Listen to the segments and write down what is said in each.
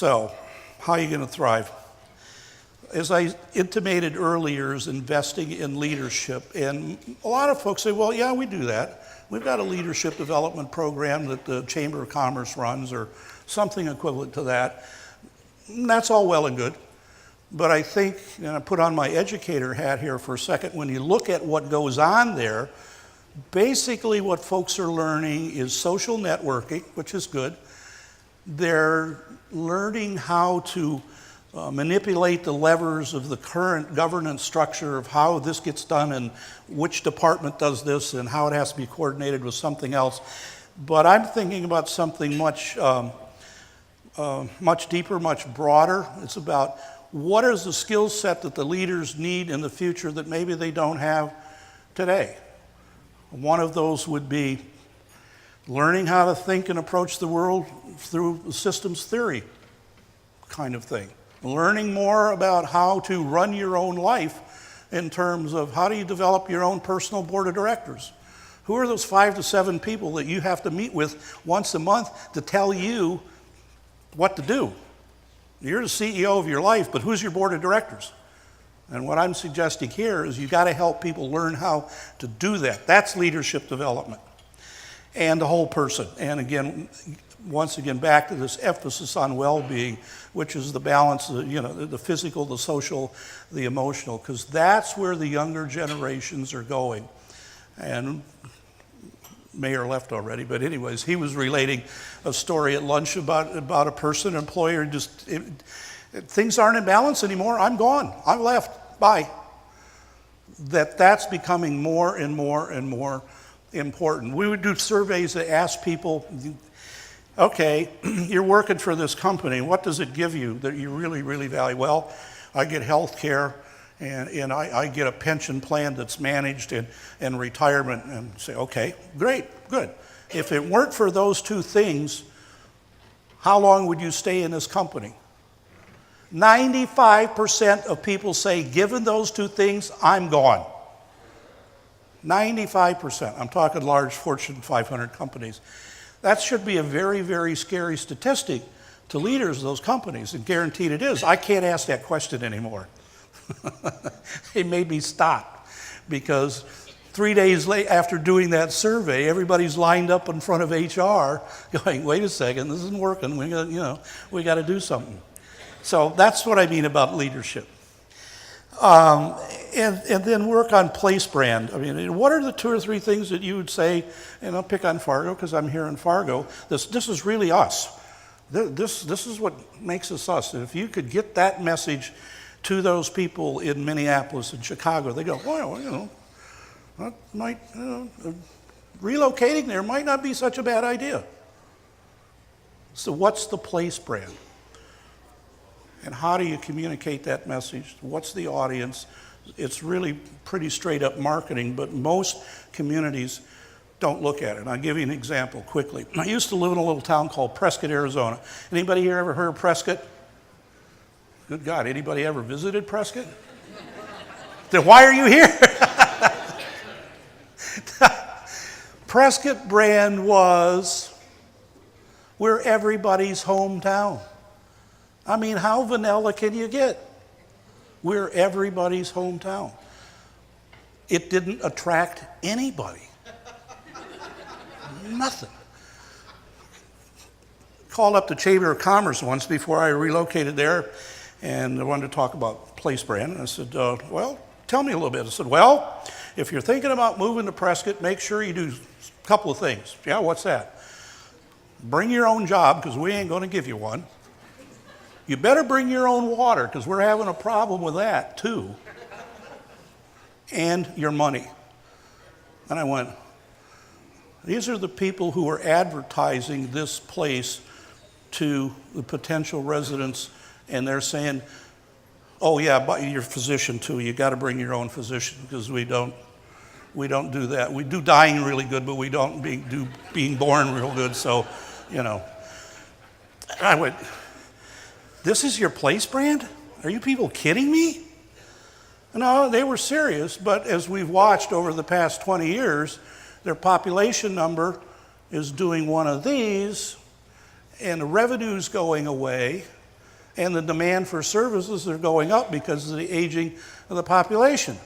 So, how are you going to thrive? As I intimated earlier, is investing in leadership. And a lot of folks say, well, yeah, we do that. We've got a leadership development program that the Chamber of Commerce runs or something equivalent to that. And that's all well and good. But I think, and I put on my educator hat here for a second, when you look at what goes on there, basically what folks are learning is social networking, which is good. They're learning how to manipulate the levers of the current governance structure of how this gets done and which department does this and how it has to be coordinated with something else. But I'm thinking about something much deeper, much broader. It's about what is the skill set that the leaders need in the future that maybe they don't have today. One of those would be learning how to think and approach the world through systems theory kind of thing. Learning more about how to run your own life in terms of how do you develop your own personal board of directors. Who are those 5 to 7 people that you have to meet with once a month to tell you what to do? You're the CEO of your life, but who's your board of directors? And what I'm suggesting here is you got to help people learn how to do that. That's leadership development. And the whole person. And again, once again, back to this emphasis on well-being, which is the balance, the physical, the social, the emotional, because that's where the younger generations are going. And Mayor left already, but anyways, he was relating a story at lunch about a person, employer, things aren't in balance anymore. I'm gone. I'm left. Bye. That's becoming more and more and more important. We would do surveys that ask people, okay, you're working for this company. What does it give you that you really, really value? Well, I get health care and I get a pension plan that's managed and retirement. And say, okay, great, good. If it weren't for those two things, how long would you stay in this company? 95% of people say, given those two things, I'm gone. 95%. I'm talking large Fortune 500 companies. That should be a very, very scary statistic to leaders of those companies, and guaranteed it is. I can't ask that question anymore. It made me stop because 3 days after doing that survey, everybody's lined up in front of HR going, wait a second, this isn't working. We got to do something. So that's what I mean about leadership. And then work on place brand. I mean, what are the 2 or 3 things that you would say, and I'll pick on Fargo because I'm here in Fargo, this is really us. This is what makes us us. And if you could get that message to those people in Minneapolis and Chicago, they go, well, that might, relocating there might not be such a bad idea. So what's the place brand? And how do you communicate that message? What's the audience? It's really pretty straight up marketing, but most communities don't look at it. I'll give you an example quickly. I used to live in a little town called Prescott, Arizona. Anybody here ever heard of Prescott? Good God, anybody ever visited Prescott? Then why are you here? Prescott brand was we're everybody's hometown. I mean, how vanilla can you get? We're everybody's hometown. It didn't attract anybody. Nothing. Called up the Chamber of Commerce once before I relocated there, and I wanted to talk about place brand. And I said, well, tell me a little bit. I said, well, if you're thinking about moving to Prescott, make sure you do a couple of things. Yeah, what's that? Bring your own job, because we ain't going to give you one. You better bring your own water, because we're having a problem with that too. And your money. And I went, these are the people who are advertising this place to the potential residents, and they're saying, oh yeah, but your physician too. You got to bring your own physician, because we don't do that. We do dying really good, but we don't do being born real good. So, I went, this is your place brand? Are you people kidding me? No, they were serious, but as we've watched over the past 20 years, their population number is doing one of these, and the revenue's going away, and the demand for services are going up because of the aging of the population.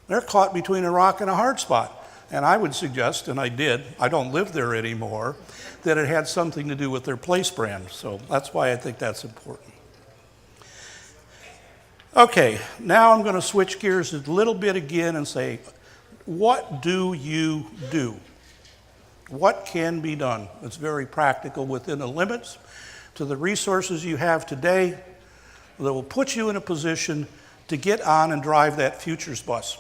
They're caught between a rock and a hard spot. And I would suggest, and I did, I don't live there anymore, that it had something to do with their place brand. So that's why I think that's important. Okay, now I'm going to switch gears a little bit again and say, what do you do? What can be done? It's very practical within the limits to the resources you have today that will put you in a position to get on and drive that futures bus.